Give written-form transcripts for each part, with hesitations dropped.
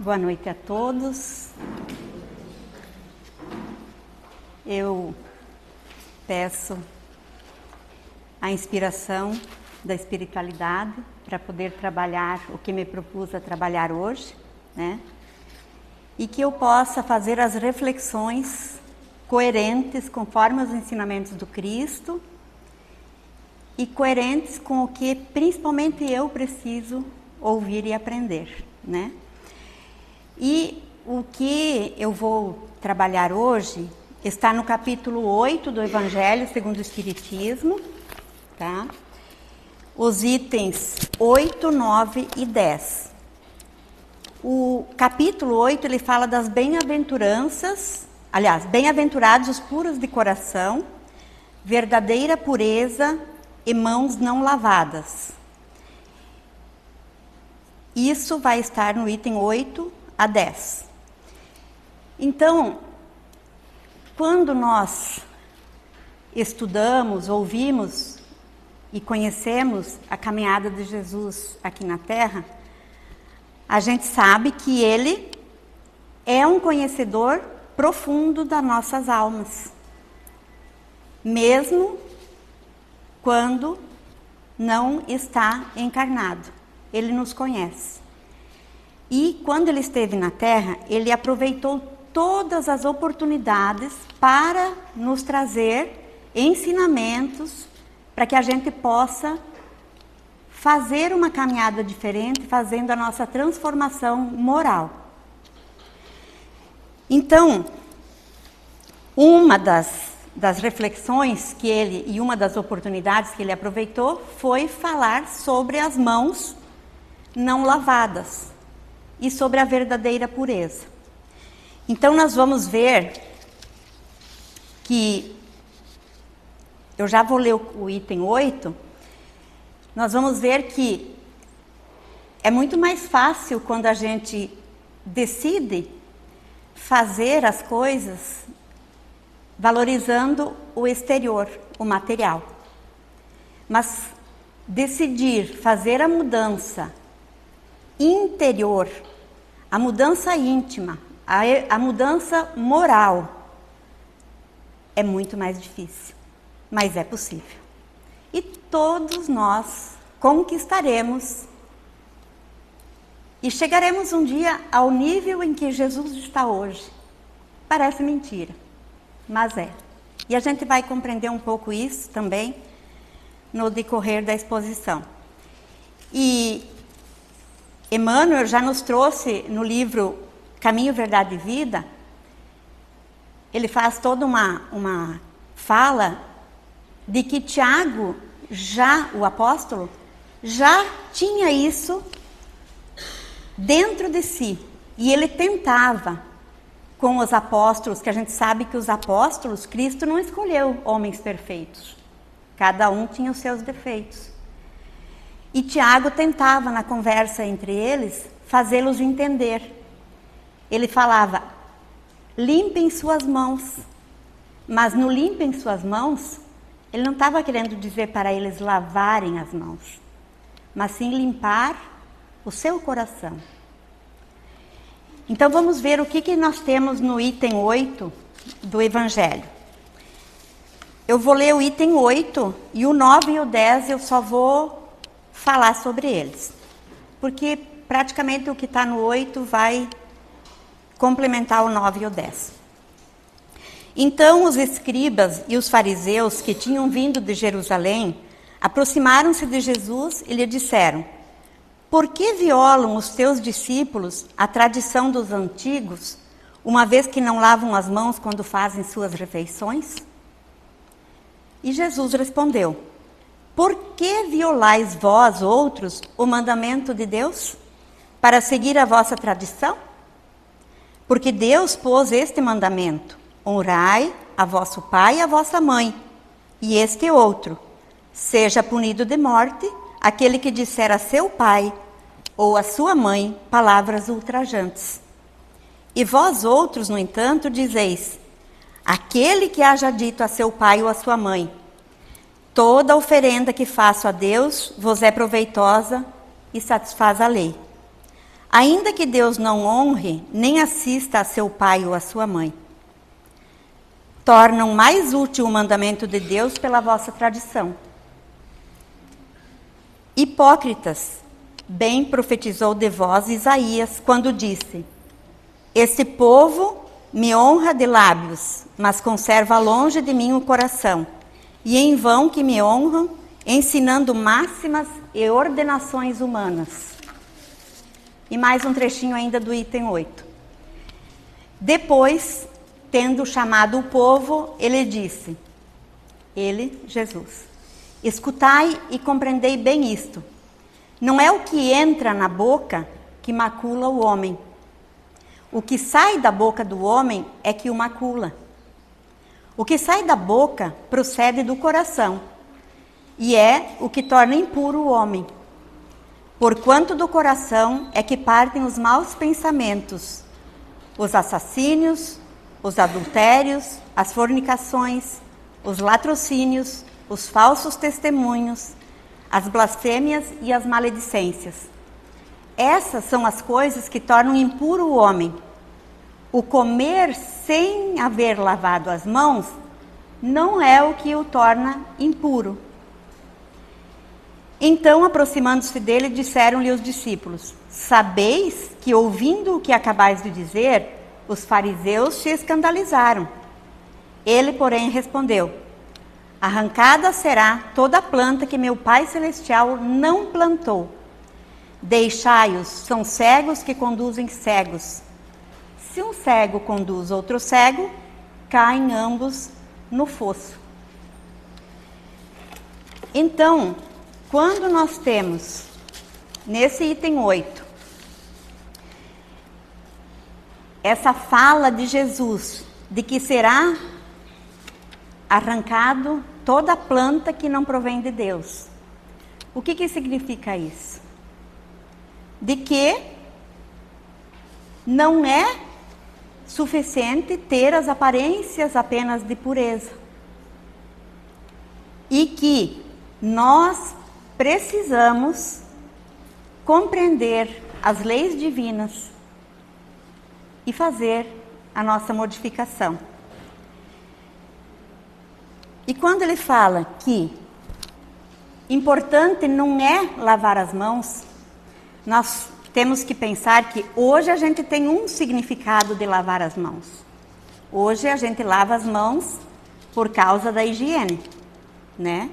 Boa noite a todos. Eu peço a inspiração da espiritualidade para poder trabalhar o que me propus a trabalhar hoje, né? E que eu possa fazer as reflexões coerentes conforme os ensinamentos do Cristo e coerentes com o que principalmente eu preciso ouvir e aprender, né? E o que eu vou trabalhar hoje está no capítulo 8 do Evangelho segundo o Espiritismo, tá? Os itens 8, 9 e 10. O capítulo 8, ele fala das bem-aventuranças, aliás, bem-aventurados os puros de coração, verdadeira pureza e mãos não lavadas. Isso vai estar no item 8 a 10. Então, quando nós estudamos, ouvimos e conhecemos a caminhada de Jesus aqui na Terra, a gente sabe que Ele é um conhecedor profundo das nossas almas, mesmo quando não está encarnado. Ele nos conhece. E quando Ele esteve na Terra, Ele aproveitou todas as oportunidades para nos trazer ensinamentos para que a gente possa fazer uma caminhada diferente, fazendo a nossa transformação moral. Então, uma das reflexões que ele, e uma das oportunidades que ele aproveitou, foi falar sobre as mãos não lavadas e sobre a verdadeira pureza. Então, nós vamos ver que, eu já vou ler o item 8, nós vamos ver que é muito mais fácil quando a gente decide fazer as coisas valorizando o exterior, o material. Mas decidir fazer a mudança interior, a mudança íntima, a mudança moral, é muito mais difícil, mas é possível. E todos nós conquistaremos e chegaremos um dia ao nível em que Jesus está hoje. Parece mentira, mas é. E a gente vai compreender um pouco isso também no decorrer da exposição. E Emmanuel já nos trouxe no livro Caminho, Verdade e Vida, ele faz toda uma fala de que Tiago, o apóstolo, já tinha isso dentro de si. E ele tentava com os apóstolos, que a gente sabe que os apóstolos, Cristo não escolheu homens perfeitos. Cada um tinha os seus defeitos. E Tiago tentava, na conversa entre eles, fazê-los entender. Ele falava, limpem suas mãos. Mas no limpem suas mãos, ele não estava querendo dizer para eles lavarem as mãos, mas sim limpar o seu coração. Então vamos ver o que nós temos no item 8 do Evangelho. Eu vou ler o item 8 e o 9 e o 10 eu só vou falar sobre eles, porque praticamente o que está no 8 vai complementar o 9 e o 10. Então os escribas e os fariseus que tinham vindo de Jerusalém aproximaram-se de Jesus e lhe disseram, por que violam os teus discípulos a tradição dos antigos, uma vez que não lavam as mãos quando fazem suas refeições? E Jesus respondeu, por que violais vós outros o mandamento de Deus, para seguir a vossa tradição? Porque Deus pôs este mandamento, honrai a vosso pai e a vossa mãe, e este outro, seja punido de morte aquele que disser a seu pai ou a sua mãe palavras ultrajantes. E vós outros, no entanto, dizeis, aquele que haja dito a seu pai ou a sua mãe, toda oferenda que faço a Deus vos é proveitosa e satisfaz a lei. ainda que Deus não honre nem assista a seu pai ou a sua mãe. Tornam mais útil o mandamento de Deus pela vossa tradição. Hipócritas, bem profetizou de vós Isaías, quando disse: este povo me honra de lábios, mas conserva longe de mim o coração, e em vão que me honram, ensinando máximas e ordenações humanas. E mais um trechinho ainda do item 8. Depois, tendo chamado o povo, ele disse, ele, Jesus, escutai e compreendei bem isto. Não é o que entra na boca que macula o homem. O que sai da boca do homem é que o macula. O que sai da boca procede do coração, e é o que torna impuro o homem. Porquanto do coração é que partem os maus pensamentos, os assassínios, os adultérios, as fornicações, os latrocínios, os falsos testemunhos, as blasfêmias e as maledicências. Essas são as coisas que tornam impuro o homem. O comer sem haver lavado as mãos não é o que o torna impuro. Então, aproximando-se dele, disseram-lhe os discípulos: sabeis que, ouvindo o que acabais de dizer, os fariseus se escandalizaram. Ele, porém, respondeu: arrancada será toda planta que meu Pai Celestial não plantou. Deixai-os, são cegos que conduzem cegos. Se um cego conduz outro cego, caem ambos no fosso. Então, quando nós temos, nesse item 8, essa fala de Jesus, de que será arrancado toda planta que não provém de Deus. O que significa isso? De que não é suficiente ter as aparências apenas de pureza. E que nós precisamos compreender as leis divinas e fazer a nossa modificação. E quando ele fala que importante não é lavar as mãos, nós temos que pensar que hoje a gente tem um significado de lavar as mãos. Hoje a gente lava as mãos por causa da higiene, né?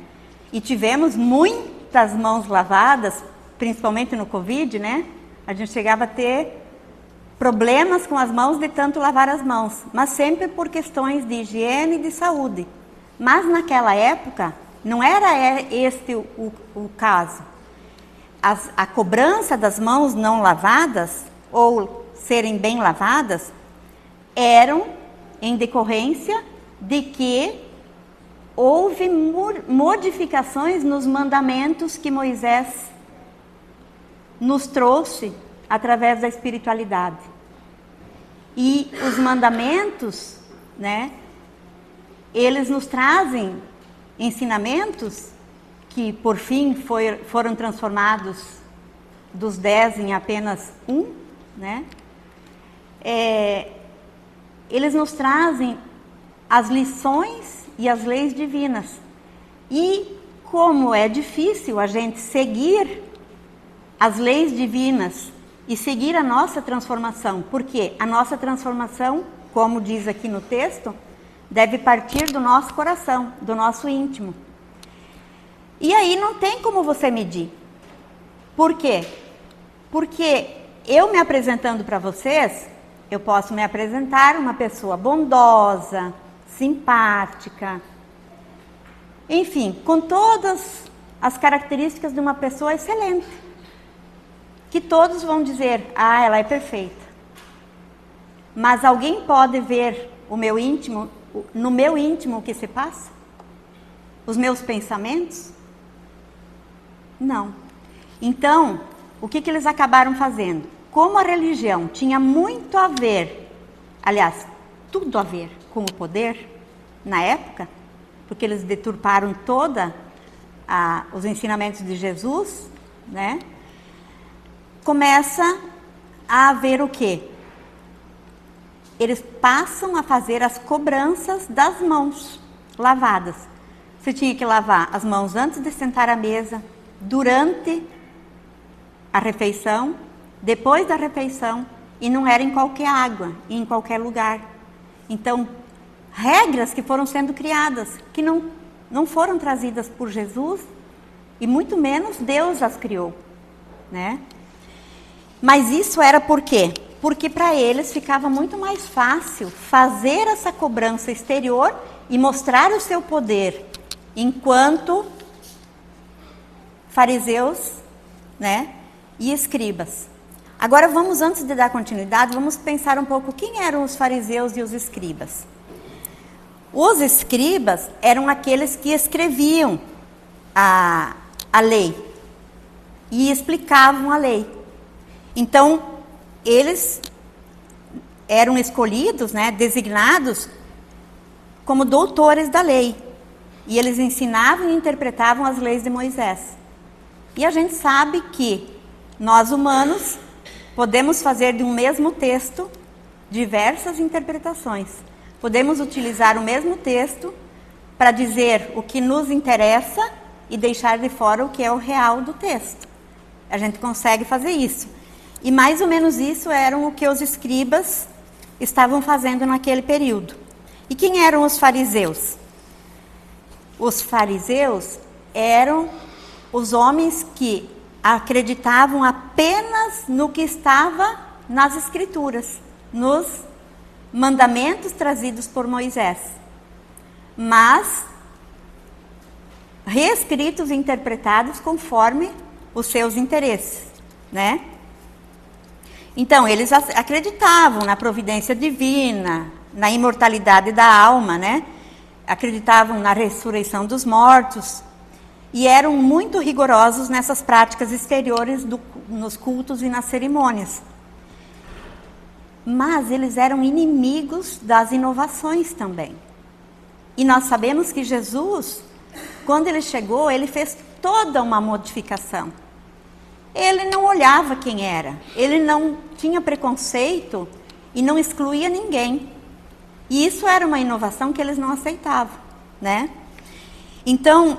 E tivemos muitas mãos lavadas, principalmente no Covid, né? A gente chegava a ter problemas com as mãos de tanto lavar as mãos, mas sempre por questões de higiene e de saúde. Mas naquela época não era este o caso. A cobrança das mãos não lavadas, ou serem bem lavadas, eram em decorrência de que houve modificações nos mandamentos que Moisés nos trouxe através da espiritualidade. E os mandamentos, né, eles nos trazem ensinamentos que por fim foram transformados dos 10 em apenas 1, né? Eles nos trazem as lições e as leis divinas. E como é difícil a gente seguir as leis divinas e seguir a nossa transformação, porque a nossa transformação, como diz aqui no texto, deve partir do nosso coração, do nosso íntimo. E aí não tem como você medir. Por quê? Porque eu me apresentando para vocês, eu posso me apresentar uma pessoa bondosa, simpática, enfim, com todas as características de uma pessoa excelente. Que todos vão dizer, ela é perfeita. Mas alguém pode ver o meu íntimo, no meu íntimo o que se passa? Os meus pensamentos? Não. Então, o que eles acabaram fazendo? Como a religião tinha muito a ver, aliás, tudo a ver com o poder na época, porque eles deturparam os ensinamentos de Jesus, né? Começa a haver o quê? Eles passam a fazer as cobranças das mãos lavadas. Você tinha que lavar as mãos antes de sentar à mesa, durante a refeição, depois da refeição, e não era em qualquer água, em qualquer lugar. Então, regras que foram sendo criadas, que não foram trazidas por Jesus, e muito menos Deus as criou, né? Mas isso era por quê? Porque para eles ficava muito mais fácil fazer essa cobrança exterior e mostrar o seu poder, enquanto fariseus, né, e escribas. Agora vamos, antes de dar continuidade, vamos pensar um pouco quem eram os fariseus e os escribas. Os escribas eram aqueles que escreviam a lei e explicavam a lei. Então, eles eram escolhidos, né, designados como doutores da lei. E eles ensinavam e interpretavam as leis de Moisés. E a gente sabe que nós humanos podemos fazer de um mesmo texto diversas interpretações. Podemos utilizar o mesmo texto para dizer o que nos interessa e deixar de fora o que é o real do texto. A gente consegue fazer isso. E mais ou menos isso eram o que os escribas estavam fazendo naquele período. E quem eram os fariseus? Os fariseus eram os homens que acreditavam apenas no que estava nas Escrituras, nos mandamentos trazidos por Moisés, mas reescritos e interpretados conforme os seus interesses, né? Então, eles acreditavam na providência divina, na imortalidade da alma, né? Acreditavam na ressurreição dos mortos e eram muito rigorosos nessas práticas exteriores nos cultos e nas cerimônias. Mas eles eram inimigos das inovações também. E nós sabemos que Jesus, quando ele chegou, ele fez toda uma modificação. Ele não olhava quem era, ele não tinha preconceito e não excluía ninguém. E isso era uma inovação que eles não aceitavam, né? Então,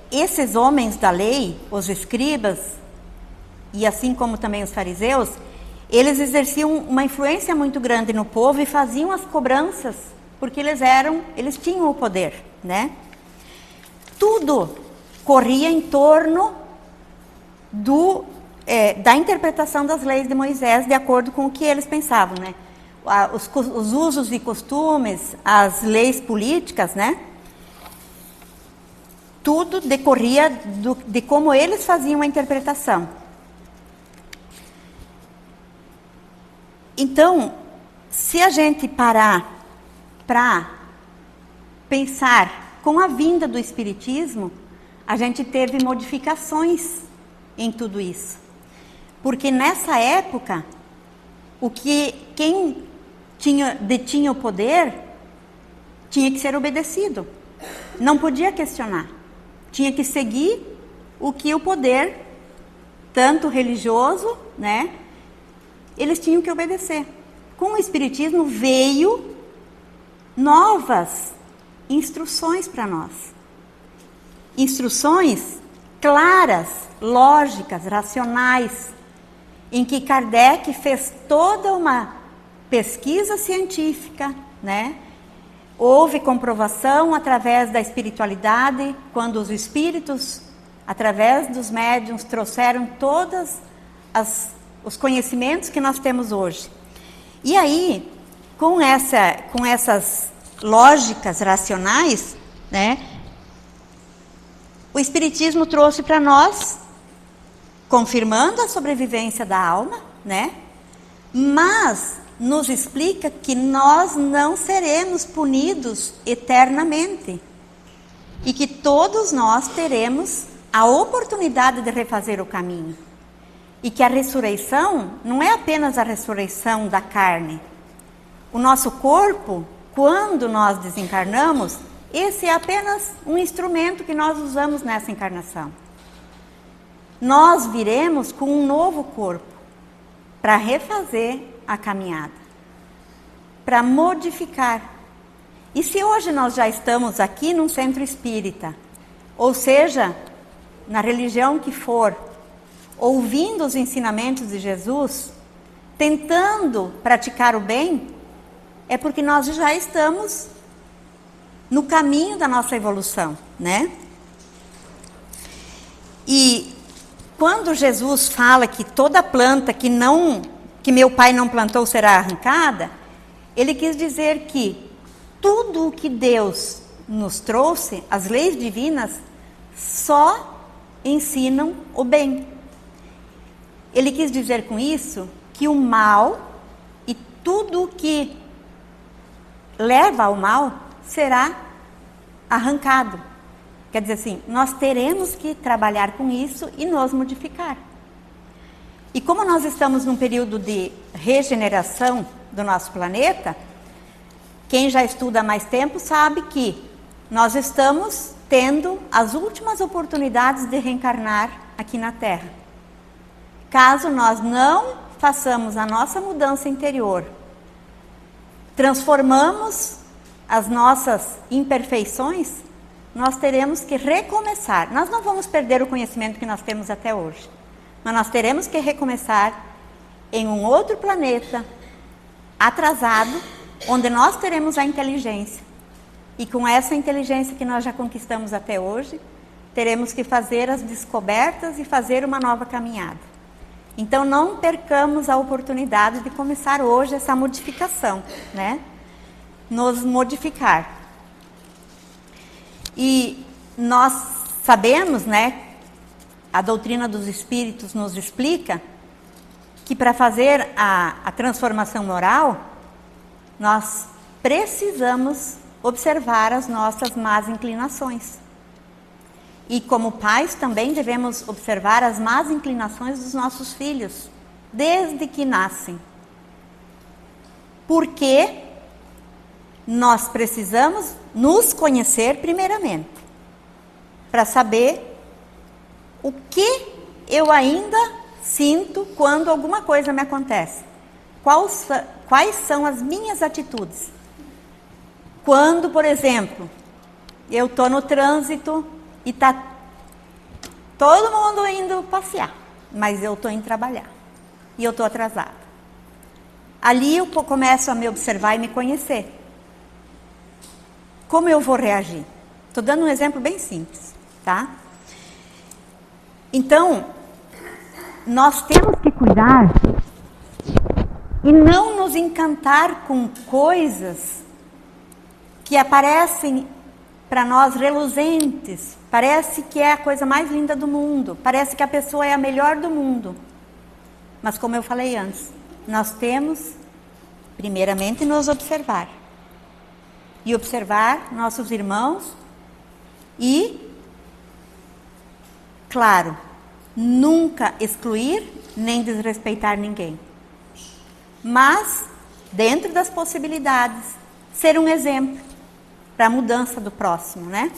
esses homens da lei, os escribas, e assim como também os fariseus, eles exerciam uma influência muito grande no povo e faziam as cobranças, porque eles tinham o poder, né? Tudo corria em torno da interpretação das leis de Moisés, de acordo com o que eles pensavam, né? Os usos e costumes, as leis políticas, né? Tudo decorria de como eles faziam a interpretação. Então, se a gente parar para pensar com a vinda do Espiritismo, a gente teve modificações em tudo isso. Porque nessa época, quem detinha o poder tinha que ser obedecido. Não podia questionar. Tinha que seguir o que o poder, tanto religioso, né, eles tinham que obedecer. Com o Espiritismo veio novas instruções para nós. Instruções claras, lógicas, racionais, em que Kardec fez toda uma pesquisa científica, né? Houve comprovação através da espiritualidade, quando os espíritos, através dos médiuns, trouxeram todos os conhecimentos que nós temos hoje. E aí, com essas lógicas racionais, né, o Espiritismo trouxe para nós, confirmando a sobrevivência da alma, né, mas nos explica que nós não seremos punidos eternamente e que todos nós teremos a oportunidade de refazer o caminho. E que a ressurreição não é apenas a ressurreição da carne. O nosso corpo, quando nós desencarnamos, esse é apenas um instrumento que nós usamos nessa encarnação. Nós viremos com um novo corpo. para refazer a caminhada, para modificar. E se hoje nós já estamos aqui num centro espírita, ou seja, na religião que for, ouvindo os ensinamentos de Jesus, tentando praticar o bem, é porque nós já estamos no caminho da nossa evolução, né? E quando Jesus fala que toda planta que meu Pai não plantou será arrancada, ele quis dizer que tudo o que Deus nos trouxe, as leis divinas, só ensinam o bem. Ele quis dizer com isso que o mal e tudo o que leva ao mal será arrancado. Quer dizer assim, nós teremos que trabalhar com isso e nos modificar. E como nós estamos num período de regeneração do nosso planeta, quem já estuda há mais tempo sabe que nós estamos tendo as últimas oportunidades de reencarnar aqui na Terra. Caso nós não façamos a nossa mudança interior, transformamos as nossas imperfeições, nós teremos que recomeçar. Nós não vamos perder o conhecimento que nós temos até hoje, mas nós teremos que recomeçar em um outro planeta, atrasado, onde nós teremos a inteligência. E com essa inteligência que nós já conquistamos até hoje, teremos que fazer as descobertas e fazer uma nova caminhada. Então não percamos a oportunidade de começar hoje essa modificação, né? Nos modificar. E nós sabemos, né, a doutrina dos espíritos nos explica que para fazer a transformação moral, nós precisamos observar as nossas más inclinações. E como pais também devemos observar as más inclinações dos nossos filhos, desde que nascem. Porque nós precisamos nos conhecer primeiramente, para saber o que eu ainda sinto quando alguma coisa me acontece. Quais são as minhas atitudes? Quando, por exemplo, eu estou no trânsito e está todo mundo indo passear, mas eu estou indo trabalhar e eu estou atrasada. Ali eu começo a me observar e me conhecer. Como eu vou reagir? Estou dando um exemplo bem simples, tá? Então, nós temos que cuidar e não nos encantar com coisas que aparecem para nós reluzentes. Parece que é a coisa mais linda do mundo. Parece que a pessoa é a melhor do mundo. Mas como eu falei antes, nós temos, primeiramente, nos observar. E observar nossos irmãos e, claro, nunca excluir nem desrespeitar ninguém. Mas, dentro das possibilidades, ser um exemplo para a mudança do próximo, né?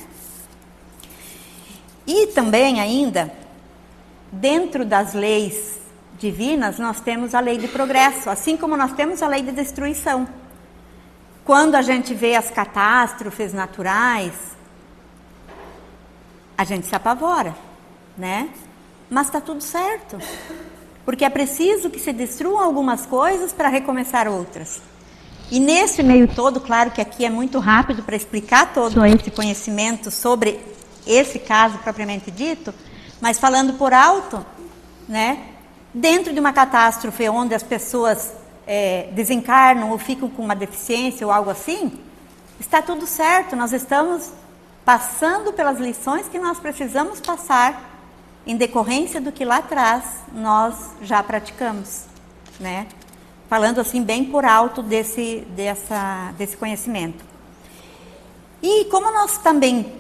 E também ainda, dentro das leis divinas, nós temos a lei de progresso, assim como nós temos a lei de destruição. Quando a gente vê as catástrofes naturais, a gente se apavora, né? Mas está tudo certo, porque é preciso que se destruam algumas coisas para recomeçar outras. E nesse meio todo, claro que aqui é muito rápido para explicar todo esse conhecimento sobre esse caso propriamente dito, mas falando por alto, né? Dentro de uma catástrofe onde as pessoas desencarnam ou ficam com uma deficiência ou algo assim, está tudo certo, nós estamos passando pelas lições que nós precisamos passar em decorrência do que lá atrás nós já praticamos, né? Falando assim bem por alto desse conhecimento. E como nós também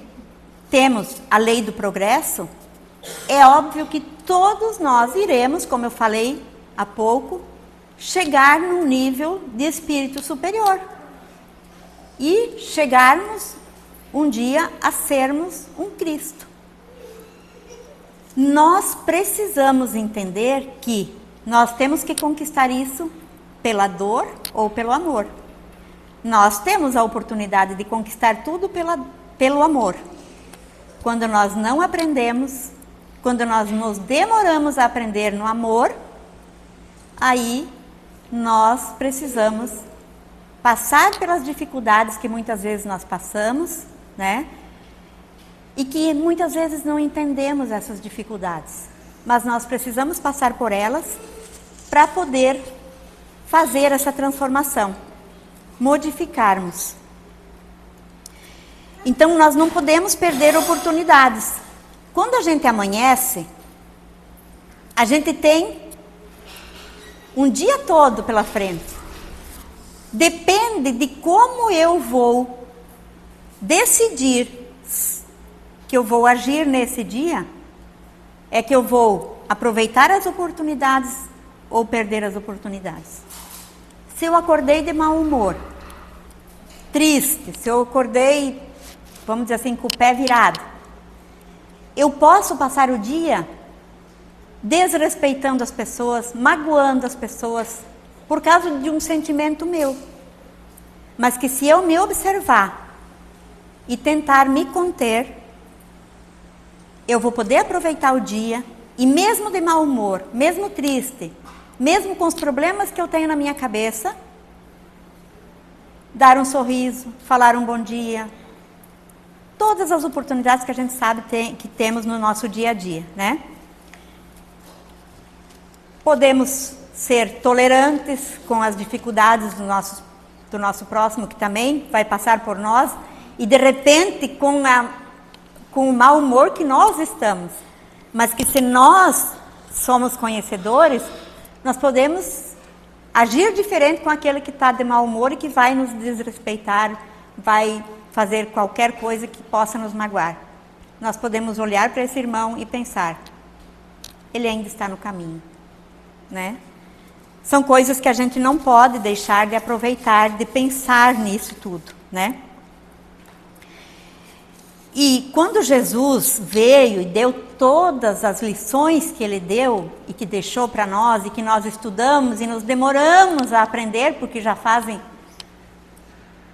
temos a lei do progresso, é óbvio que todos nós iremos, como eu falei há pouco, chegar num nível de espírito superior. E chegarmos um dia a sermos um Cristo. Nós precisamos entender que Nós temos que conquistar isso pela dor ou pelo amor. Nós temos a oportunidade de conquistar tudo pelo amor. Quando nós não aprendemos, quando nós nos demoramos a aprender no amor, aí nós precisamos passar pelas dificuldades que muitas vezes nós passamos, né? E que muitas vezes não entendemos essas dificuldades. Mas nós precisamos passar por elas para poder fazer essa transformação, modificarmos. Então nós não podemos perder oportunidades. Quando a gente amanhece, a gente tem um dia todo pela frente. Depende de como eu vou decidir que eu vou agir nesse dia, é que eu vou aproveitar as oportunidades ou perder as oportunidades. Se eu acordei de mau humor, triste, se eu acordei, vamos dizer assim, com o pé virado, eu posso passar o dia desrespeitando as pessoas, magoando as pessoas, por causa de um sentimento meu. Mas que se eu me observar e tentar me conter, eu vou poder aproveitar o dia e mesmo de mau humor, mesmo triste, mesmo com os problemas que eu tenho na minha cabeça, dar um sorriso, falar um bom dia. Todas as oportunidades que a gente sabe que temos no nosso dia a dia, né? Podemos ser tolerantes com as dificuldades do nosso próximo, que também vai passar por nós, e de repente com o mau humor que nós estamos. Mas que se nós somos conhecedores, nós podemos agir diferente com aquele que está de mau humor e que vai nos desrespeitar, vai fazer qualquer coisa que possa nos magoar. Nós podemos olhar para esse irmão e pensar, ele ainda está no caminho, né? São coisas que a gente não pode deixar de aproveitar, de pensar nisso tudo, né? E quando Jesus veio e deu todas as lições que ele deu e que deixou para nós e que nós estudamos e nos demoramos a aprender, porque já fazem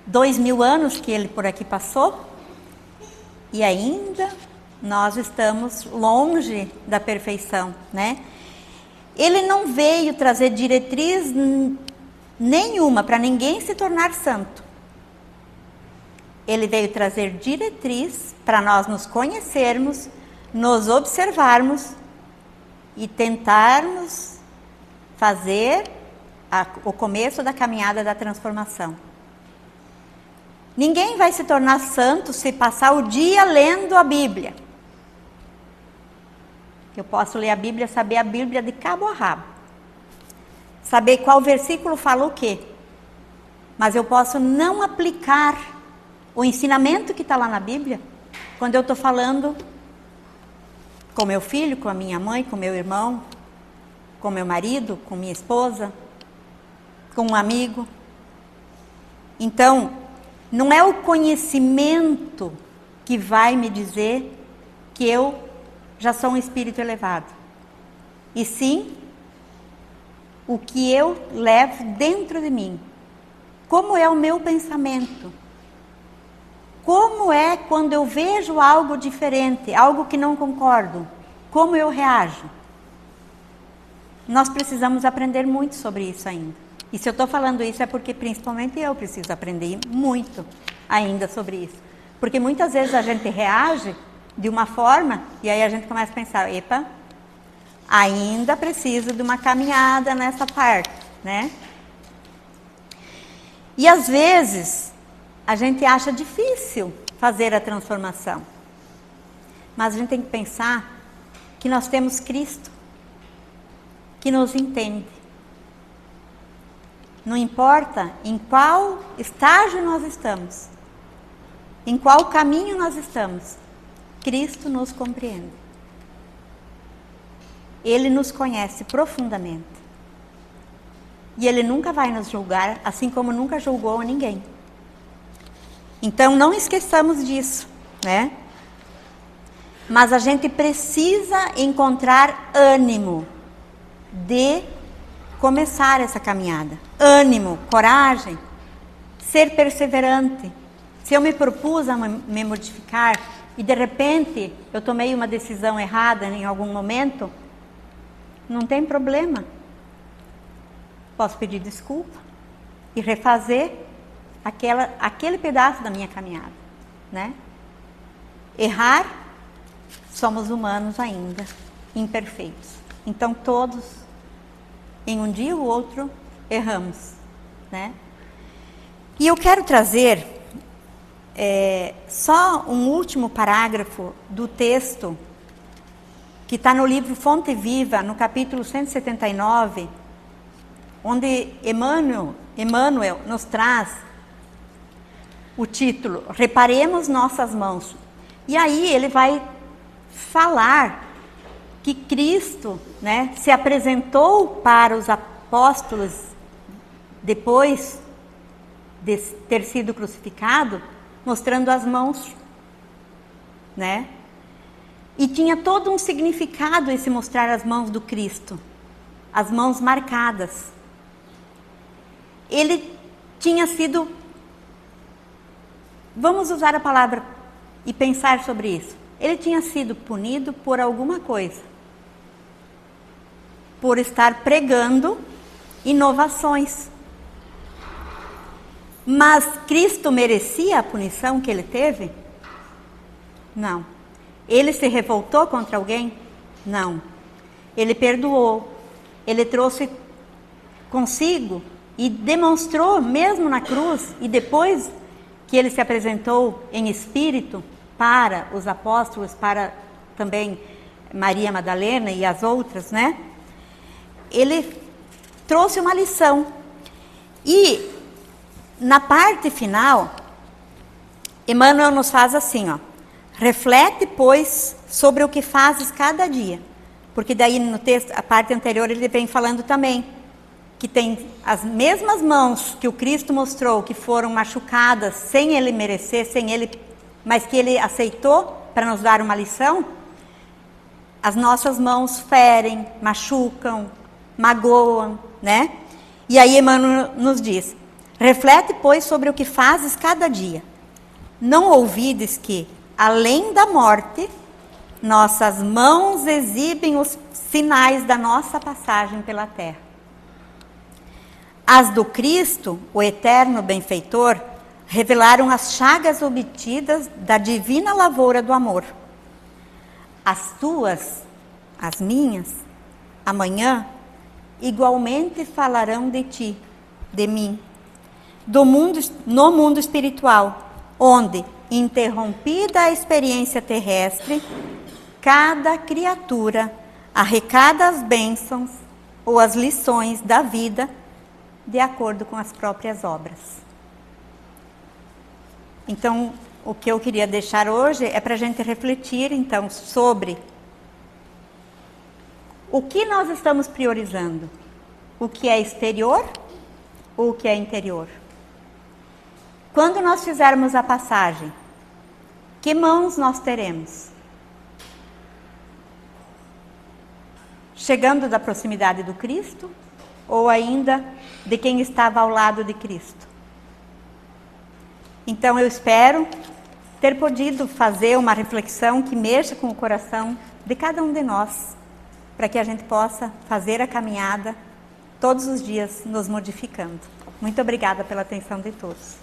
2000 anos que ele por aqui passou, e ainda nós estamos longe da perfeição, né? Ele não veio trazer diretriz nenhuma para ninguém se tornar santo. Ele veio trazer diretriz para nós nos conhecermos, nos observarmos e tentarmos fazer o começo da caminhada da transformação. Ninguém vai se tornar santo se passar o dia lendo a Bíblia. Eu posso ler a Bíblia, saber a Bíblia de cabo a rabo. Saber qual versículo fala o quê. Mas eu posso não aplicar o ensinamento que está lá na Bíblia quando eu estou falando com meu filho, com a minha mãe, com meu irmão, com meu marido, com minha esposa, com um amigo. Então, não é o conhecimento que vai me dizer que eu já sou um espírito elevado. E sim, o que eu levo dentro de mim. Como é o meu pensamento? Como é quando eu vejo algo diferente, algo que não concordo? Como eu reajo? Nós precisamos aprender muito sobre isso ainda. E se eu estou falando isso é porque principalmente eu preciso aprender muito ainda sobre isso. Porque muitas vezes a gente reage de uma forma e aí a gente começa a pensar, epa, ainda preciso de uma caminhada nessa parte, né? E às vezes a gente acha difícil fazer a transformação. Mas a gente tem que pensar que nós temos Cristo, que nos entende. Não importa em qual estágio nós estamos, em qual caminho nós estamos, Cristo nos compreende. Ele nos conhece profundamente. E Ele nunca vai nos julgar, assim como nunca julgou ninguém. Então, não esqueçamos disso, né? Mas a gente precisa encontrar ânimo de começar essa caminhada. Ânimo, coragem, ser perseverante. Se eu me propus a me modificar e de repente eu tomei uma decisão errada em algum momento, não tem problema. Posso pedir desculpa e refazer aquele pedaço da minha caminhada, né? Errar, somos humanos ainda, imperfeitos. Então todos, em um dia ou outro, erramos, né? E eu quero trazer só um último parágrafo do texto que está no livro Fonte Viva, no capítulo 179, onde Emmanuel nos traz o título Reparemos Nossas Mãos. E aí ele vai falar que Cristo, né, se apresentou para os apóstolos depois de ter sido crucificado, mostrando as mãos, né? E tinha todo um significado esse mostrar as mãos do Cristo, as mãos marcadas. Ele tinha sido, vamos usar a palavra e pensar sobre isso, ele tinha sido punido por alguma coisa, por estar pregando inovações. Mas Cristo merecia a punição que ele teve? Não. Ele se revoltou contra alguém? Não. Ele perdoou. Ele trouxe consigo e demonstrou, mesmo na cruz, e depois que ele se apresentou em espírito para os apóstolos, para também Maria Madalena e as outras, né? Ele trouxe uma lição. E na parte final, Emmanuel nos faz assim, ó. Reflete, pois, sobre o que fazes cada dia. Porque daí no texto, a parte anterior, ele vem falando também que tem as mesmas mãos que o Cristo mostrou, que foram machucadas sem ele merecer, mas que ele aceitou para nos dar uma lição. As nossas mãos ferem, machucam, magoam, né? E aí Emmanuel nos diz: reflete, pois, sobre o que fazes cada dia. Não ouvides que, além da morte, nossas mãos exibem os sinais da nossa passagem pela terra. As do Cristo, o eterno benfeitor, revelaram as chagas obtidas da divina lavoura do amor. As tuas, as minhas, amanhã, igualmente falarão de ti, de mim, no mundo espiritual, onde, interrompida a experiência terrestre, cada criatura arrecada as bênçãos ou as lições da vida de acordo com as próprias obras. Então, o que eu queria deixar hoje é para a gente refletir, então, sobre o que nós estamos priorizando. O que é exterior ou o que é interior? Quando nós fizermos a passagem, que mãos nós teremos? Chegando da proximidade do Cristo ou ainda de quem estava ao lado de Cristo? Então eu espero ter podido fazer uma reflexão que mexa com o coração de cada um de nós, para que a gente possa fazer a caminhada todos os dias nos modificando. Muito obrigada pela atenção de todos.